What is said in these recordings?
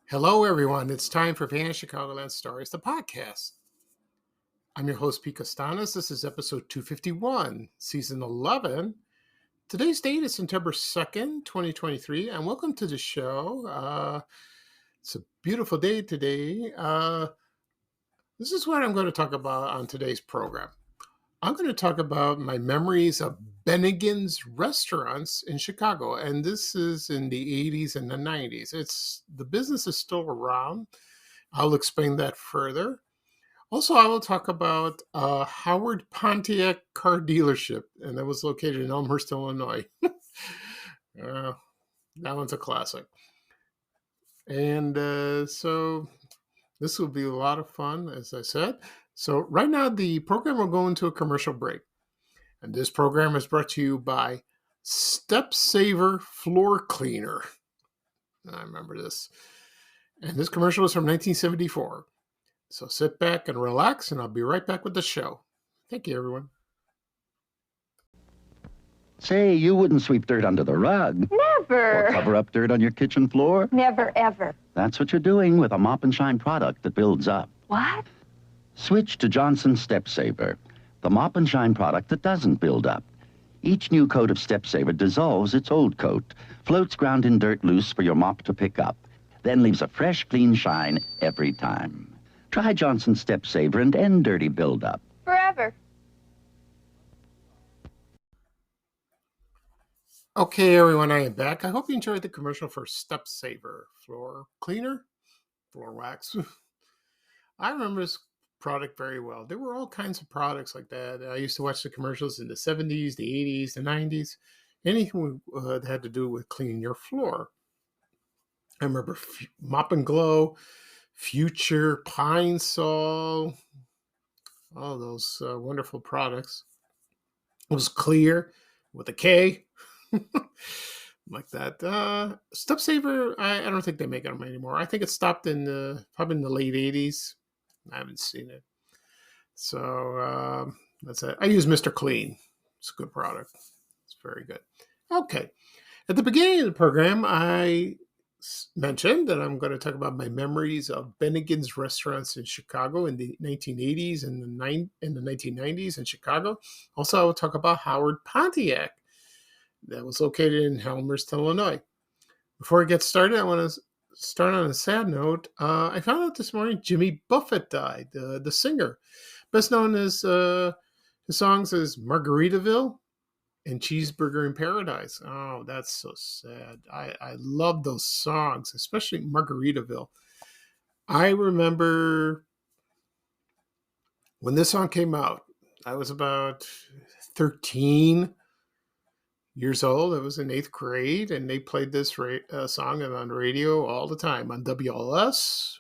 Hello, everyone. It's time for Vanished Chicagoland Stories, the podcast. I'm your host, Pete Costanas. This is episode 251, season 11. Today's date is September 2nd, 2023, and welcome to the show. It's a beautiful day today. This is what I'm going to talk about on today's program. I'm going to talk about my memories of Bennigan's restaurants in Chicago, and this is in the 80s and the 90s. The business is still around. I'll explain that further. Also, I will talk about Howard Pontiac car dealership, and that was located in Elmhurst, Illinois. That one's a classic. And so this will be a lot of fun, as I said. So right now, the program will go into a commercial break. And this program is brought to you by Step Saver Floor Cleaner. I remember this. And this commercial is from 1974. So sit back and relax, and I'll be right back with the show. Thank you, everyone. Say, you wouldn't sweep dirt under the rug. Never. Or cover up dirt on your kitchen floor. Never, ever. That's what you're doing with a Mop and Shine product that builds up. What? Switch to Johnson's Step Saver, the Mop and Shine product that doesn't build up. Each new coat of Step Saver dissolves its old coat, floats ground in dirt loose for your mop to pick up, then leaves a fresh, clean shine every time. Try Johnson's Step Saver and end dirty buildup. Forever. Okay, everyone, I am back. I hope you enjoyed the commercial for Step Saver Floor Cleaner, Floor Wax. I remember this product very well. There were all kinds of products like that. I used to watch the commercials in the 70s, the 80s, the 90s, anything that had to do with cleaning your floor. I remember Mop and Glow, Future, Pine Sol, all those wonderful products. It was Clear with a K, like that. Step Saver, I don't think they make them anymore. I think it stopped probably in the late 80s. I haven't seen it. So that's it. I use Mr. Clean. It's a good product. It's very good. Okay. At the beginning of the program, I mentioned that I'm going to talk about my memories of Bennigan's restaurants in Chicago in the 1980s and the 1990s in Chicago. Also, I will talk about Howard Pontiac that was located in Elmhurst, Illinois. Before I get started, I want to start on a sad note. I found out this morning Jimmy Buffett died, the singer. Best known as his songs as Margaritaville and Cheeseburger in Paradise. Oh, that's so sad. I love those songs, especially Margaritaville. I remember when this song came out, I was about 13 years old. I was in 8th grade, and they played this song on radio all the time on WLS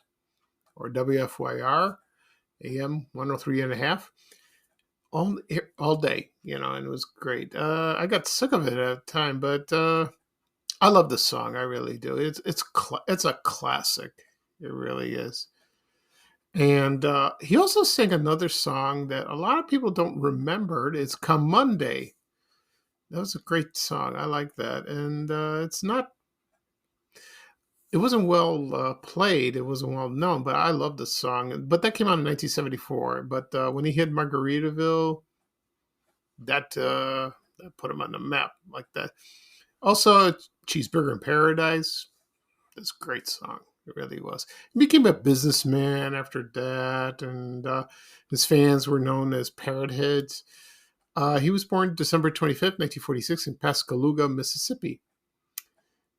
or WFYR, AM 103.5, all day, and it was great. I got sick of it at the time, but I love this song. I really do. It's a classic. It really is. And he also sang another song that a lot of people don't remember. It's Come Monday. That was a great song. I like that. And it wasn't well played. It wasn't well known, but I love the song. But that came out in 1974. But when he hit Margaritaville, that put him on the map like that. Also, Cheeseburger in Paradise. That's a great song. It really was. He became a businessman after that, and his fans were known as Parrot Heads. He was born December 25th, 1946 in Pascagoula, Mississippi.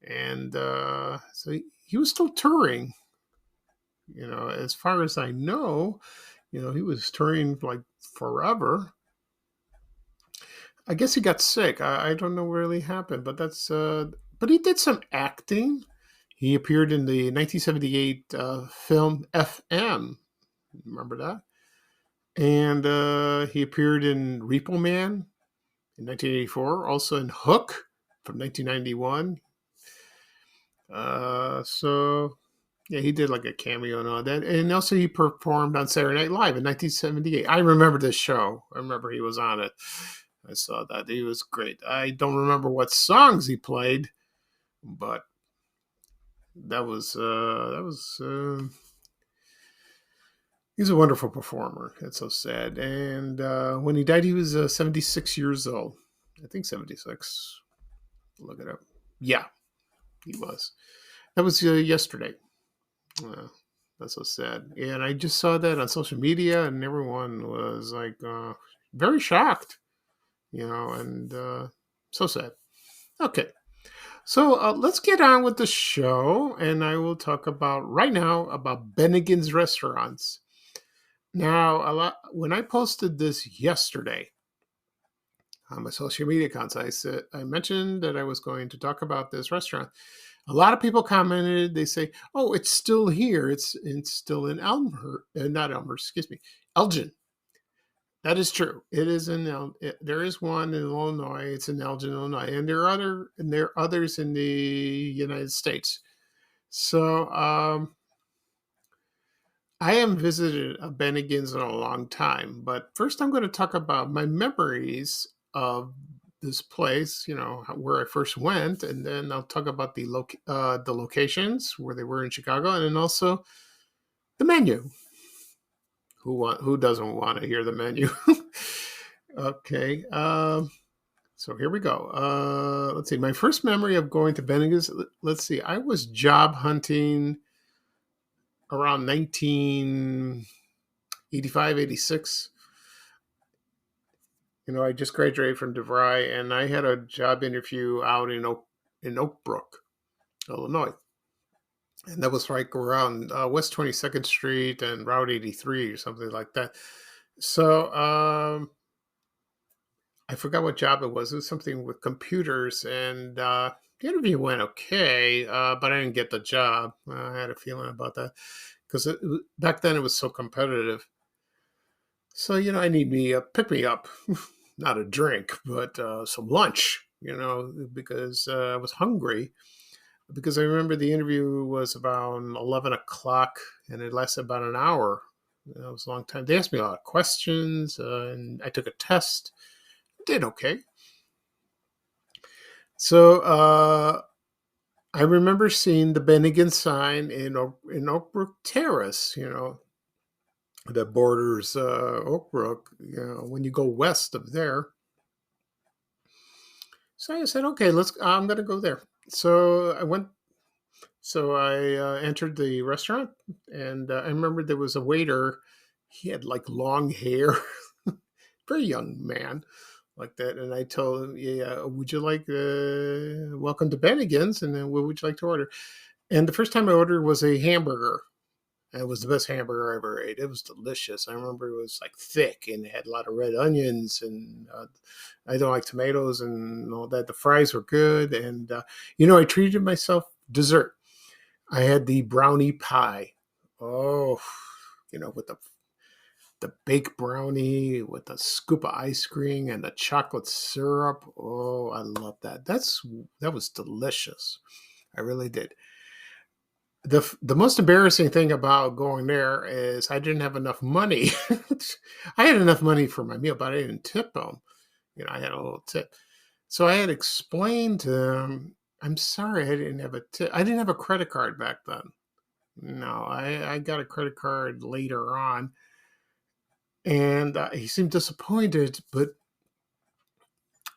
And so he was still touring. As far as I know, he was touring like forever. I guess he got sick. I don't know what really happened, but that's but he did some acting. He appeared in the 1978 film FM. Remember that? And he appeared in Repo Man in 1984, also in Hook from 1991. So yeah, he did like a cameo and all that. And also he performed on Saturday Night Live in 1978. I remember this show. I remember he was on it. I saw that. He was great. I don't remember what songs he played, but he's a wonderful performer. It's so sad. And when he died, he was 76 years old. I think 76. Look it up. Yeah, he was. That was yesterday. Uh, that's so sad. And I just saw that on social media, and everyone was like very shocked, and so sad. Okay, so let's get on with the show, and I will talk about right now about Bennigan's restaurants. Now, when I posted this yesterday on my social media accounts, I mentioned that I was going to talk about this restaurant. A lot of people commented. They say, "Oh, it's still here. It's still in Elmhurst, not Elmhurst. Excuse me, Elgin." That is true. It is there is one in Illinois. It's in Elgin, Illinois, and there are others in the United States. So I haven't visited a Bennigan's in a long time, but first I'm going to talk about my memories of this place, where I first went, and then I'll talk about the locations where they were in Chicago, and then also the menu. Who doesn't want to hear the menu? Okay, so here we go. Let's see. My first memory of going to Bennigan's. Let's see. I was job hunting around 1985, 86. I just graduated from DeVry, and I had a job interview out in Oak Brook, Illinois, and that was like around West 22nd Street and Route 83 or something like that. So I forgot what job it was. It was something with computers, and the interview went okay, but I didn't get the job. I had a feeling about that because back then it was so competitive. So I need me a pick me up, not a drink, but some lunch. Because I was hungry. Because I remember the interview was about 11 o'clock, and it lasted about an hour. That was a long time. They asked me a lot of questions, and I took a test. Did okay. So I remember seeing the Bennigan sign in Oak Brook Terrace. That borders Oak Brook. When you go west of there. So I said, okay, I'm going to go there. So I went. So I entered the restaurant, and I remember there was a waiter. He had like long hair, very young man, like that. And I told him, "Yeah, would you like welcome to Bennigan's? And then what would you like to order?" And the first time I ordered was a hamburger. And it was the best hamburger I ever ate. It was delicious. I remember it was like thick and it had a lot of red onions, and I don't like tomatoes and all that. The fries were good, and I treated myself dessert. I had the brownie pie. Oh, with the baked brownie with the scoop of ice cream and the chocolate syrup. Oh, I love that. That was delicious. I really did. The most embarrassing thing about going there is I didn't have enough money. I had enough money for my meal, but I didn't tip them. I had a little tip. So I had explained to them, I'm sorry, I didn't have a tip. I didn't have a credit card back then. No, I got a credit card later on. And he seemed disappointed, but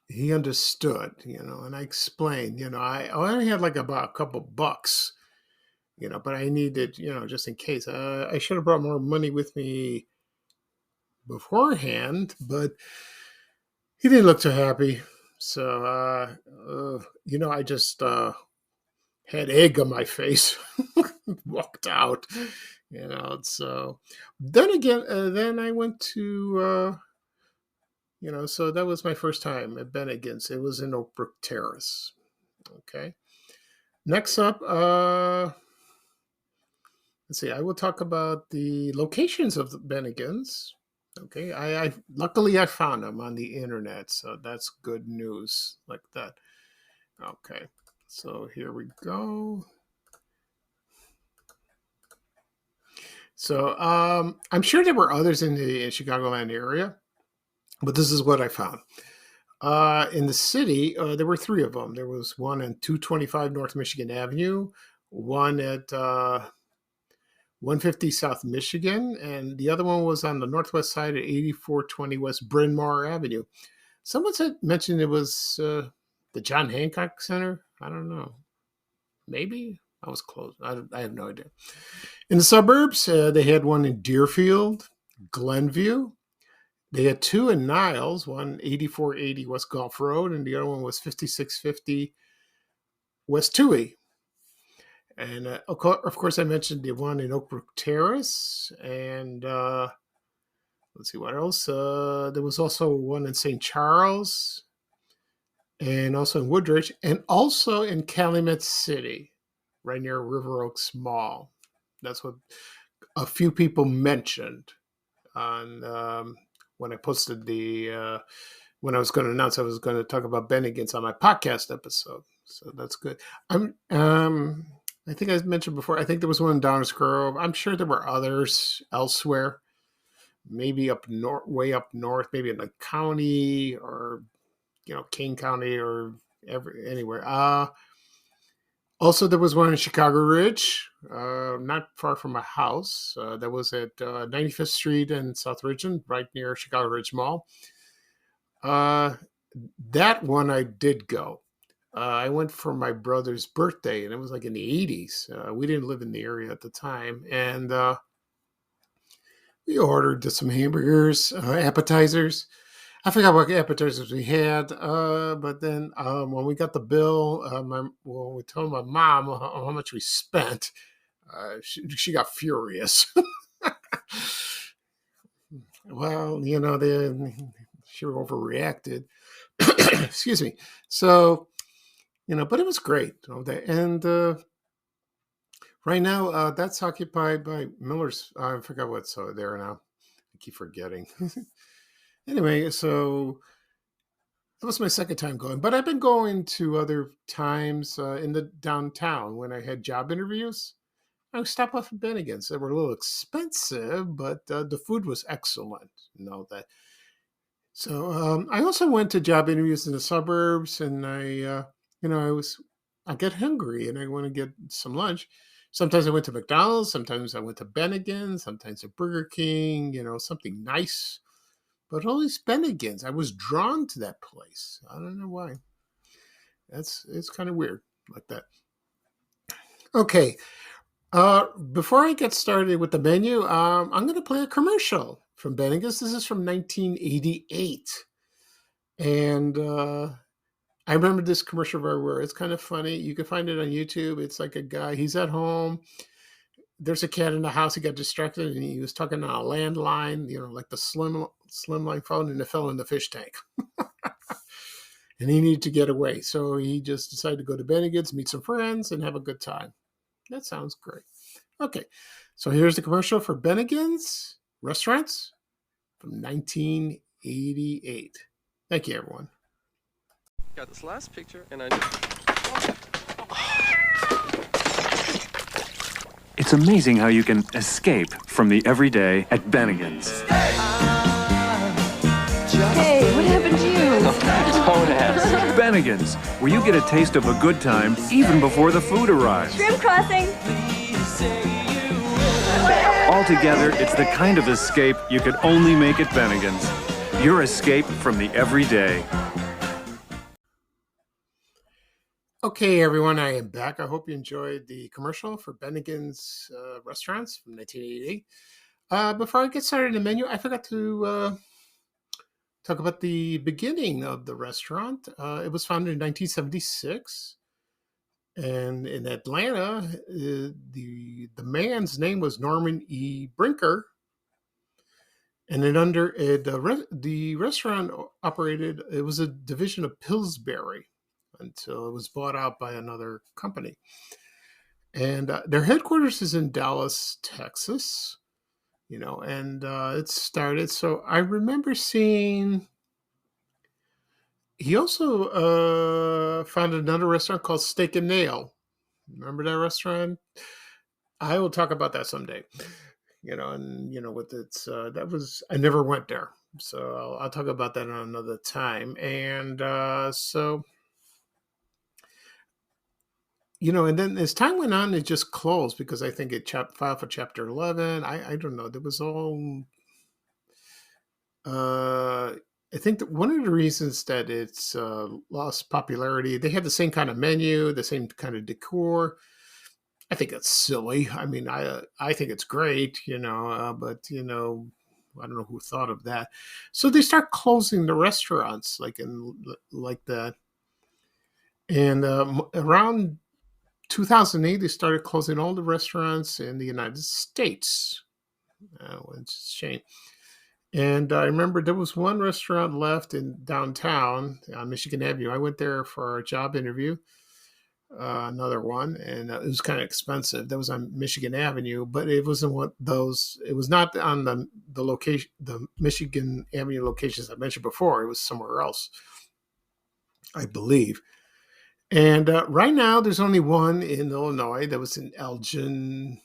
he understood, and I explained, I only had like about a couple bucks, but I needed, just in case. I should have brought more money with me beforehand, but he didn't look too happy. So, I just had egg on my face, walked out, So then again, then I went to, so that was my first time at Bennigan's. It was in Oak Brook Terrace. Okay. Next up, let's see. I will talk about the locations of the Bennigans. Okay, I luckily I found them on the internet, so that's good news. Like that. Okay, so here we go. So I'm sure there were others in the Chicagoland area, but this is what I found. In the city, there were three of them. There was one on 225 North Michigan Avenue, one at 150 South Michigan, and the other one was on the northwest side at 8420 West Bryn Mawr Avenue. Someone mentioned it was the John Hancock Center. I don't know. Maybe I was close. I have no idea. In the suburbs, they had one in Deerfield, Glenview. They had two in Niles, one 8480 West Gulf Road, and the other one was 5650 West Toohey. And of course, I mentioned the one in Oakbrook Terrace. And let's see what else. There was also one in St. Charles, and also in Woodridge, and also in Calumet City, right near River Oaks Mall. That's what a few people mentioned on when I posted when I was going to announce I was going to talk about Bennigan's on my podcast episode. So that's good. I think I mentioned before, I think there was one in Downers Grove. I'm sure there were others elsewhere, maybe up north, way up north, maybe in the county or, King County or anywhere. Also, there was one in Chicago Ridge, not far from my house. That was at 95th Street and South Ridgeland, right near Chicago Ridge Mall. That one I did go. I went for my brother's birthday, and it was like in the 80s. We didn't live in the area at the time. And we ordered some hamburgers, appetizers. I forgot what appetizers we had, but then when we got the bill, when we told my mom how much we spent, she got furious. Well, she overreacted. Excuse me. So, but it was great. And right now, that's occupied by Miller's. I forgot what's there now. I keep forgetting. Anyway, so that was my second time going, but I've been going to other times in the downtown when I had job interviews. I would stop off at Bennigan's. They were a little expensive, but the food was excellent. That. So I also went to job interviews in the suburbs, and I get hungry and I want to get some lunch. Sometimes I went to McDonald's, sometimes I went to Bennigan, sometimes at Burger King. Something nice. But always Bennigan's. I was drawn to that place. I don't know why. It's kind of weird like that. Okay. Before I get started with the menu, I'm going to play a commercial from Bennigan's. This is from 1988. And I remember this commercial very well. It's kind of funny. You can find it on YouTube. It's like a guy, he's at home. There's a cat in the house. He got distracted and he was talking on a landline, like the slimline phone, and it fell in the fish tank. And he needed to get away. So he just decided to go to Bennigan's, meet some friends, and have a good time. That sounds great. Okay. So here's the commercial for Bennigan's Restaurants from 1988. Thank you, everyone. Got this last picture, and I just... It's amazing how you can escape from the everyday at Bennigan's. Hey, what happened to you? Bennigan's, where you get a taste of a good time even before the food arrives. Shrimp crossing. Altogether, it's the kind of escape you could only make at Bennigan's. Your escape from the everyday. Okay, everyone, I am back. I hope you enjoyed the commercial for Bennigan's Restaurants from 1988. Before I get started in the menu, I forgot to talk about the beginning of the restaurant. It was founded in 1976, and in Atlanta, the man's name was Norman E. Brinker, and then under the restaurant operated. It was a division of Pillsbury. until it was bought out by another company. And their headquarters is in Dallas, Texas, and it started. So I remember seeing, he also founded another restaurant called Steak and Nail. Remember that restaurant? I will talk about that someday. With its, I never went there. So I'll talk about that another time. And and then as time went on, it just closed because I think it filed for Chapter 11. I don't know. There was all. I think that one of the reasons that it's lost popularity, they had the same kind of menu, the same kind of decor. I think it's silly. I mean, I think it's great, but I don't know who thought of that. So they start closing the restaurants like that, and around 2008, they started closing all the restaurants in the United States, which is a shame. And I remember there was one restaurant left in downtown on Michigan Avenue. I went there for a job interview, another one, and it was kind of expensive. That was on Michigan Avenue, but it wasn't it was not on the location, the Michigan Avenue locations I mentioned before. It was somewhere else, I believe. And right now, there's only one in Illinois. That was in Elgin.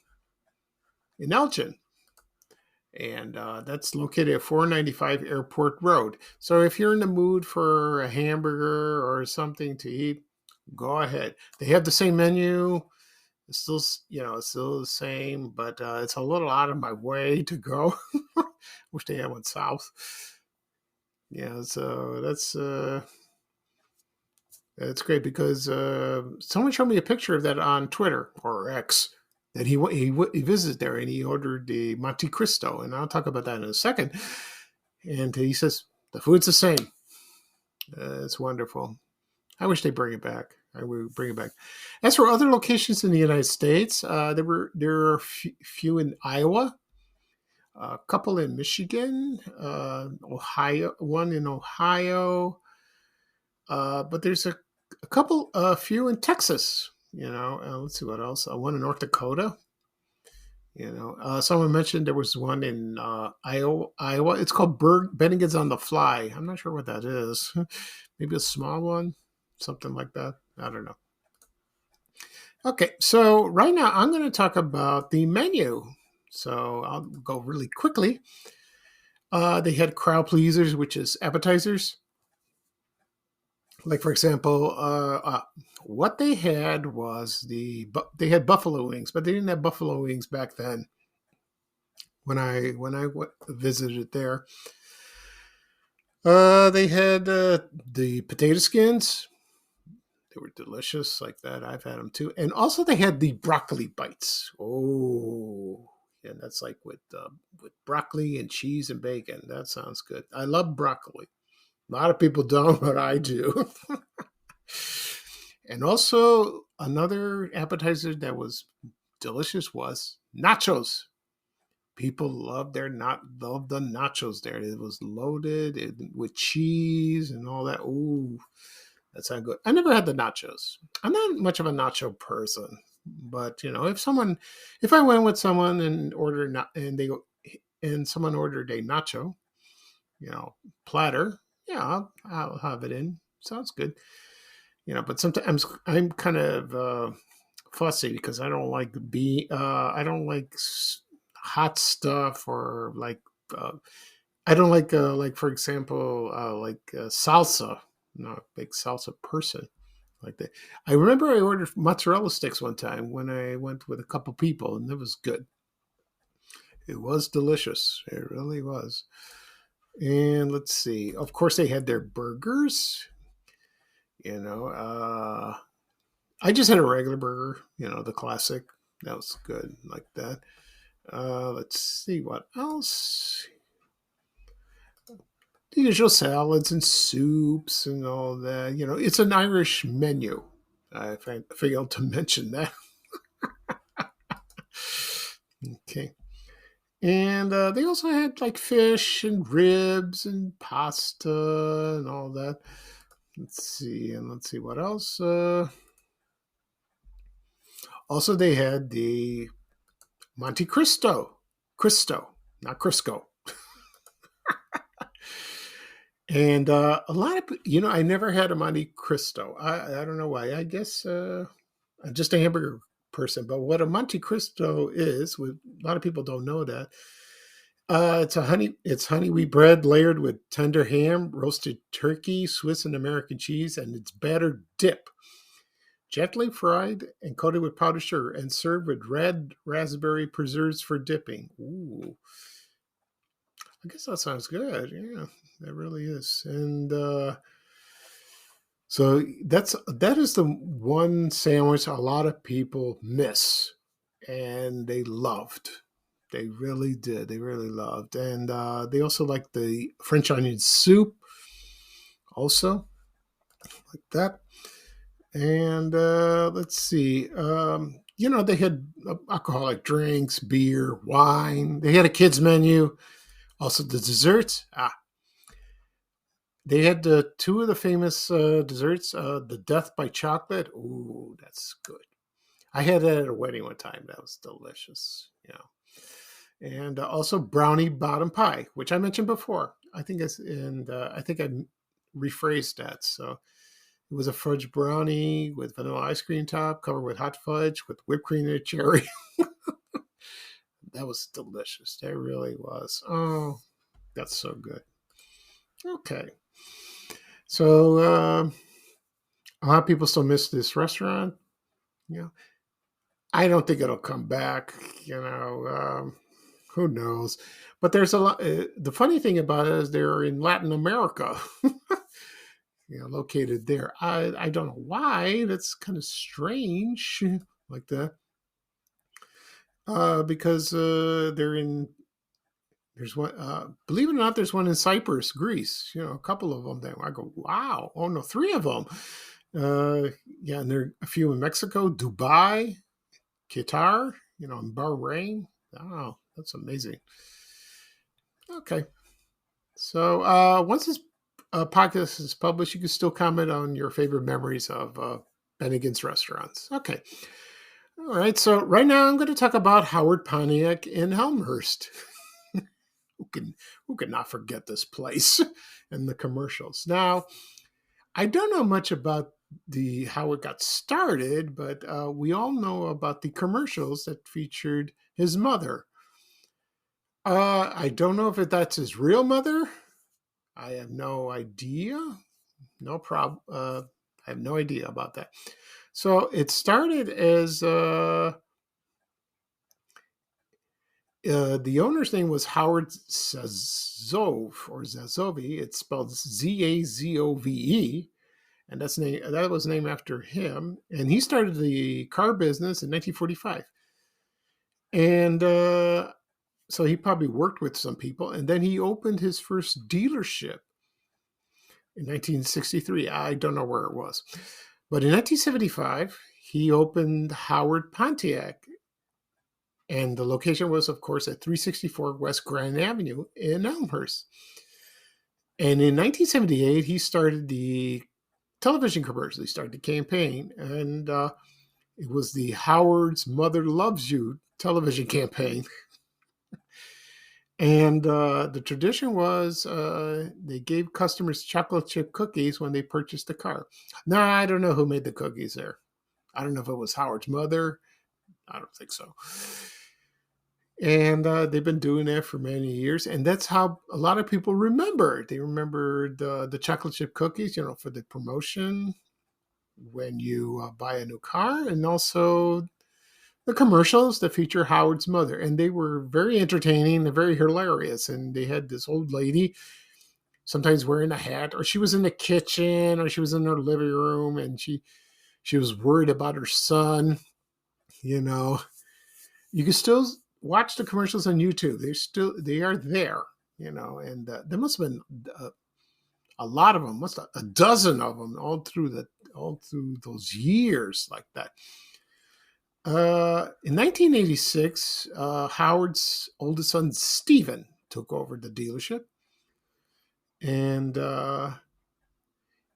And that's located at 495 Airport Road. So if you're in the mood for a hamburger or something to eat, go ahead. They have the same menu. It's still, it's still the same, but it's a little out of my way to go. Wish they had one south. Yeah, so that's great because someone showed me a picture of that on Twitter or X, that he visited there and he ordered the Monte Cristo, and I'll talk about that in a second. And he says the food's the same. It's wonderful. I wish they bring it back. I would bring it back. As for other locations in the United States, there are a few in Iowa, a couple in Michigan, one in Ohio, but there's a few in Texas. Let's see what else. One in North Dakota. Someone mentioned there was one in Iowa. It's called Bennigan's on the Fly. I'm not sure what that is. Maybe a small one, something like that. I don't know. Okay, so right now I'm going to talk about the menu. So I'll go really quickly. They had crowd pleasers, which is appetizers. Like, for example, what they had was they had buffalo wings, but they didn't have buffalo wings back then when I visited there. They had the potato skins. They were delicious like that. I've had them too. And also they had the broccoli bites. Oh, and that's like with broccoli and cheese and bacon. That sounds good. I love broccoli. A lot of people don't, but I do. And also another appetizer that was delicious was nachos. People love the nachos there. It was loaded with cheese and all that. Ooh, that sounds good. I never had the nachos. I'm not much of a nacho person, but if I went with someone and someone ordered a nacho, platter, yeah, I'll have it in. Sounds good. But sometimes I'm kind of fussy because I don't like I don't like hot stuff, or I don't like for example salsa. I'm not a big salsa person like that. I remember I ordered mozzarella sticks one time when I went with a couple people, and it was good. It was delicious. It really was. And let's see. Of course, they had their burgers. I just had a regular burger, the classic. That was good, like that. Let's see what else. The usual salads and soups and all that. It's an Irish menu. I failed to mention that. Okay. And they also had like fish and ribs and pasta and all that. Let's see what else. Also, they had the Monte Cristo, not Crisco. And a lot of, I never had a Monte Cristo. I don't know why. I guess I'm just a hamburger person. But what a Monte Cristo is, a lot of people don't know that. It's honey wheat bread layered with tender ham, roasted turkey, Swiss and American cheese, and it's battered dip. Gently fried and coated with powdered sugar and served with red raspberry preserves for dipping. Ooh, I guess that sounds good. Yeah, that really is. And so that is the one sandwich a lot of people miss, and they loved. They really did. They really loved, and they also like the French onion soup, also like that. And let's see. They had alcoholic drinks, beer, wine. They had a kids menu. Also, the desserts. They had two of the famous desserts. The Death by Chocolate. Ooh, that's good. I had that at a wedding one time. That was delicious. Yeah. And also brownie bottom pie, which I mentioned before. I think I think I rephrased that. So it was a fudge brownie with vanilla ice cream top, covered with hot fudge with whipped cream and cherry. That was delicious. That really was. Oh, that's so good. Okay. So a lot of people still miss this restaurant. I don't think it'll come back. Who knows? But there's a lot. The funny thing about it is they're in Latin America. Located there. I don't know why. That's kind of strange, like that. Because they're in. There's one. Believe it or not, there's one in Cyprus, Greece. A couple of them. There, I go, wow. Oh no, three of them. Yeah, and there are a few in Mexico, Dubai, Qatar. In Bahrain. Oh, that's amazing. Okay, so once this podcast is published, you can still comment on your favorite memories of Bennigan's restaurants. Okay. All right. So right now I'm going to talk about Howard Pontiac in Elmhurst. Who can not forget this place and the commercials? Now, I don't know much about how it got started, but we all know about the commercials that featured his mother. I don't know if that's his real mother. I have no idea. No problem. I have no idea about that. So it started as the owner's name was Howard Zazove or Zazovi. It's spelled Zazove, and that was named after him. And he started the car business in 1945. And so he probably worked with some people, and then he opened his first dealership in 1963. I don't know where it was. But in 1975, he opened Howard Pontiac. And the location was, of course, at 364 West Grand Avenue in Elmhurst. And in 1978, he started the television commercial. He started the campaign. And it was the Howard's Mother Loves You television campaign. And the tradition was they gave customers chocolate chip cookies when they purchased the car. Now, I don't know who made the cookies there. I don't know if it was Howard's mother. I don't think so. And they've been doing that for many years. And that's how a lot of people remember it. They remember the chocolate chip cookies, for the promotion when you buy a new car, and also the commercials that feature Howard's mother. And they were very entertaining and very hilarious. And they had this old lady sometimes wearing a hat, or she was in the kitchen, or she was in her living room, and she was worried about her son. You can still watch the commercials on YouTube. They are there, and there must have been a lot of them, a dozen of them all through those years like that. In 1986, Howard's oldest son, Stephen, took over the dealership. And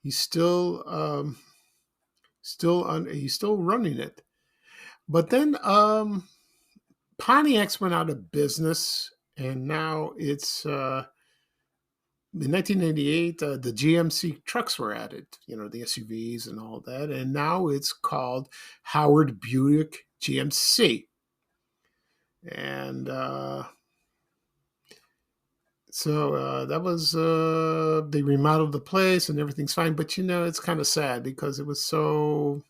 He's still he's still running it. But then Pontiac's went out of business, and now it's in 1998, the GMC trucks were added, the SUVs and all that. And now it's called Howard Buick GMC. And so that was, they remodeled the place and everything's fine. But, it's kind of sad because it was so,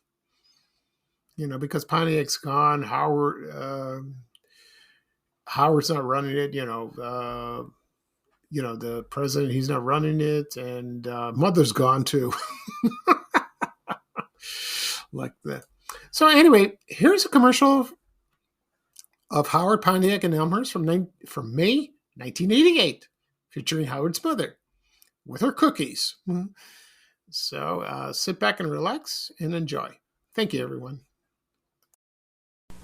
because Pontiac's gone, Howard's not running it, the president, he's not running it, and mother's gone too. Like that. So anyway, here's a commercial of Howard, Pontiac, and Elmhurst from May 1988, featuring Howard's mother with her cookies. So sit back and relax and enjoy. Thank you, everyone.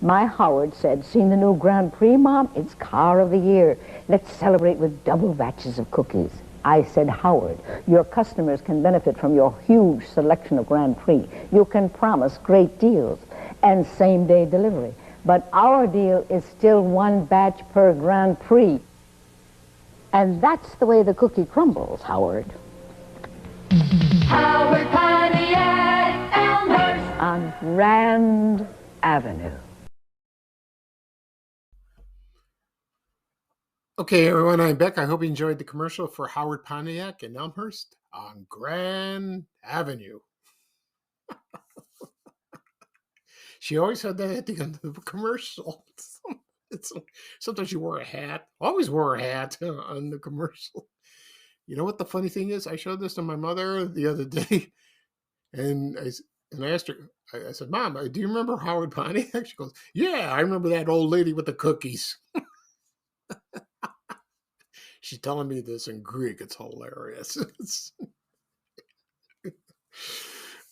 My Howard said, "Seen the new Grand Prix, Mom? It's car of the year. Let's celebrate with double batches of cookies." I said, "Howard, your customers can benefit from your huge selection of Grand Prix. You can promise great deals and same-day delivery. But our deal is still one batch per Grand Prix. And that's the way the cookie crumbles, Howard." Howard, Pontiac, Elmhurst on Grand Avenue. Okay, everyone, I'm back. I hope you enjoyed the commercial for Howard, Pontiac, and Elmhurst on Grand Avenue. She always had that at the end of the commercial. Sometimes she wore a hat. Always wore a hat on the commercial. You know what the funny thing is? I showed this to my mother the other day, and I asked her, I said, "Mom, do you remember Howard Pontiac?" She goes, "Yeah, I remember that old lady with the cookies." She's telling me this in Greek. It's hilarious.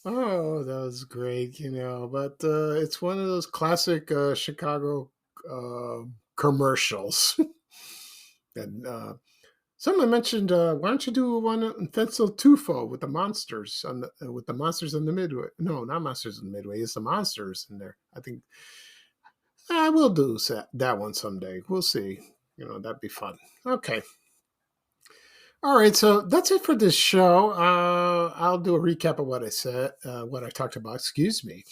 Oh, that was great, But it's one of those classic Chicago commercials. And someone mentioned, why don't you do one in Fensil Tufo with the monsters with the monsters in the Midway? No, not monsters in the Midway. It's the monsters in there. I think I will do that one someday. We'll see. That'd be fun. Okay. All right, so that's it for this show. I'll do a recap of what I said, what I talked about. Excuse me.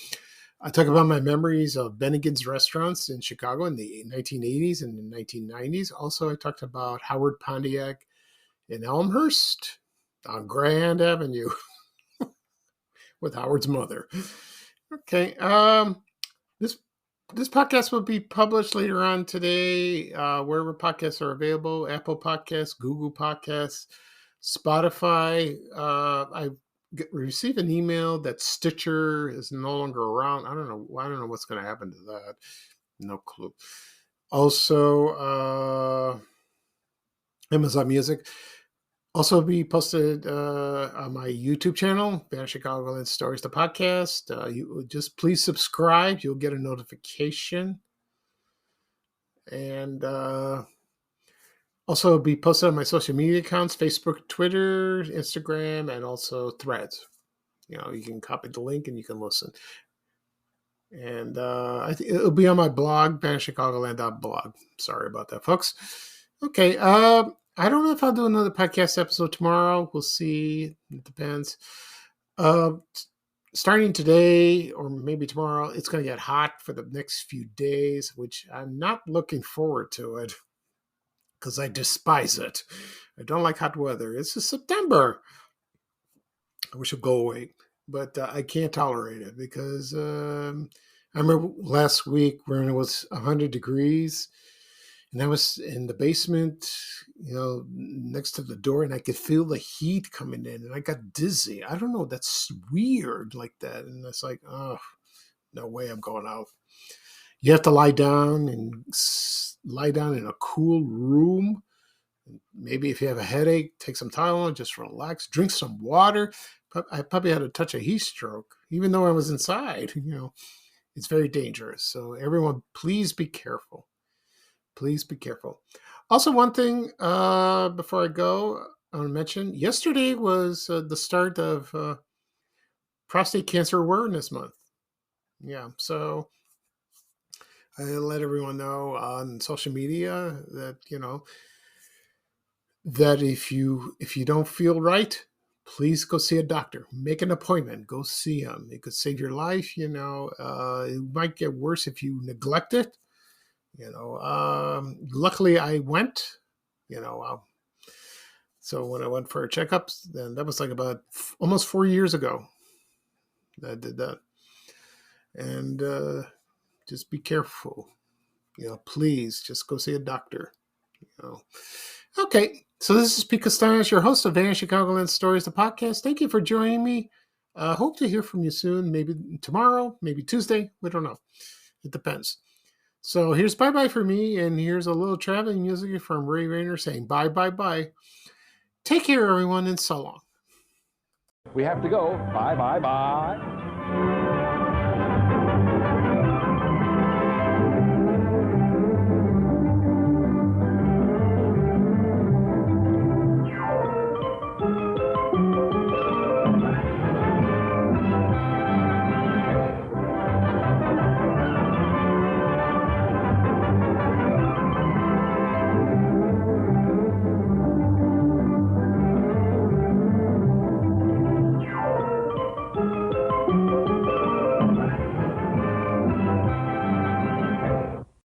I talked about my memories of Bennigan's restaurants in Chicago in the 1980s and the 1990s. Also, I talked about Howard Pontiac in Elmhurst on Grand Avenue with Howard's mother. Okay, this podcast will be published later on today, wherever podcasts are available: Apple Podcasts, Google Podcasts, Spotify. I received an email that Stitcher is no longer around. I don't know what's going to happen to that. No clue. Also, Amazon Music. Also be posted on my YouTube channel, Banner Chicagoland Stories, the podcast. You just please subscribe. You'll get a notification. And also be posted on my social media accounts, Facebook, Twitter, Instagram, and also Threads. You can copy the link and you can listen. And I think it'll be on my blog, bannerchicagoland.blog. Sorry about that, folks. Okay. I don't know if I'll do another podcast episode tomorrow. We'll see. It depends. Starting today or maybe tomorrow, it's going to get hot for the next few days, which I'm not looking forward to it because I despise it. I don't like hot weather. It's just September. I wish it would go away, but I can't tolerate it because I remember last week when it was 100 degrees. And I was in the basement, next to the door, and I could feel the heat coming in, and I got dizzy. I don't know, that's weird like that. And it's like, oh, no way I'm going out. You have to lie down in a cool room. Maybe if you have a headache, take some Tylenol, just relax, drink some water. I probably had a touch of heat stroke, even though I was inside. It's very dangerous. So everyone, please be careful. Please be careful. Also, one thing before I go, I want to mention yesterday was the start of Prostate Cancer Awareness Month. Yeah, so I let everyone know on social media that that if you don't feel right, please go see a doctor. Make an appointment. Go see him. It could save your life. It might get worse if you neglect it. Luckily I went. So when I went for a checkups, then that was like about almost 4 years ago that I did that. And just be careful. Please just go see a doctor. Okay, so this is Pete Castaños, your host of Van Chicagoland Stories, the podcast. Thank you for joining me. Hope to hear from you soon, maybe tomorrow, maybe Tuesday. We don't know. It depends. So here's bye-bye for me, and here's a little traveling music from Ray Rayner saying bye, bye, bye. Take care, everyone, and so long. We have to go. Bye, bye, bye.